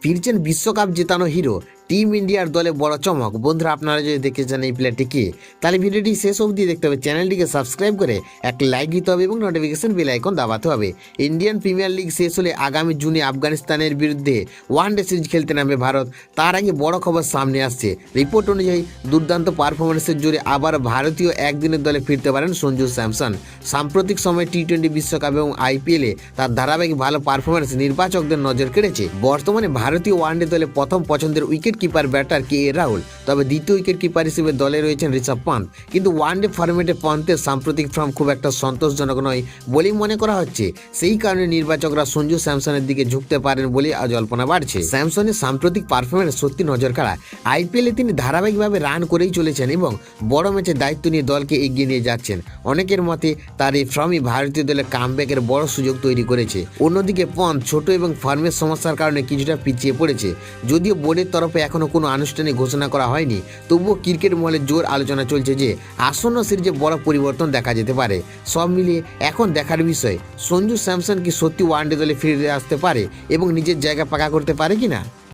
ফিরছেন বিশ্বকাপ জেতানো hero. Team ইন্ডিয়ার দলে বড় চমক। বন্ধুরা, আপনারা যদি দেখতে চান এই প্লেয়ারটি কে, তাহলে ভিডিওটি শেষ অবধি দেখতে হবে। চ্যানেলটিকে সাবস্ক্রাইব করে একটা লাইক দিতে হবে এবং নোটিফিকেশন বেল আইকন দাবাতে হবে। ইন্ডিয়ান প্রিমিয়ার লিগ শেষ হলে আগামী জুনে আফগানিস্তানের বিরুদ্ধে ওয়ানডে সিরিজ খেলতে নামবে ভারত। তার আগে বড় খবর সামনে আসছে। রিপোর্ট অনুযায়ী দুর্দান্ত পারফরমেন্সের জোরে আবার ভারতীয় একদিনের দলে ফিরতে পারেন সঞ্জু স্যামসন। সাম্প্রতিক সময়ে টি-20 বিশ্বকাপ এবং আইপিএলে তার ধারাবাহিক ভালো পারফরমেন্স নির্বাচকদের নজর কেড়েছে। বর্তমানে ভারতীয় ওয়ানডে দলে প্রথম পছন্দের উইকেট কিপার ব্যাটার কে রাহুল, তবে দ্বিতীয় উইকেট কিপার হিসেবে দলে রয়েছেন ঋষভ পান্ত। কিন্তু ওয়ানডে ফরম্যাটে পান্তের সাম্প্রতিক ফর্ম খুব একটা সন্তোষজনক নয় বলেই মনে করা হচ্ছে। সেই কারণে নির্বাচকরা সঞ্জু স্যামসনের দিকে ঝুঁকতে পারেন বলে জল্পনা বাড়ছে। স্যামসনের সাম্প্রতিক পারফরমেন্স সত্যি নজর কাড়া। আইপিএলে তিনি ধারাবাহিকভাবে রান করেই চলেছেন এবং বড় ম্যাচে দায়িত্ব নিয়ে দলকে এগিয়ে নিয়ে যাচ্ছেন। অনেকের মতে তার এই ফর্মই ভারতীয় দলে কামব্যাকের বড় সুযোগ তৈরি করেছে। অন্যদিকে পন্ত ছোট এবং ফর্মের সমস্যার কারণে কিছুটা পিছিয়ে পড়েছে। যদিও বোর্ডের তরফে এখনো কোনো আনুষ্ঠানিক ঘোষণা করা হয়নি, তবুও ক্রিকেট মহলে জোর আলোচনা চলছে যে আসন্ন সিরিজে বড় পরিবর্তন দেখা যেতে পারে। সব মিলিয়ে এখন দেখার বিষয় সঞ্জু স্যামসন কি সত্যি ওয়ানডে দলে ফিরে আসতে পারে এবং নিজের জায়গা পাকা করতে পারে কিনা।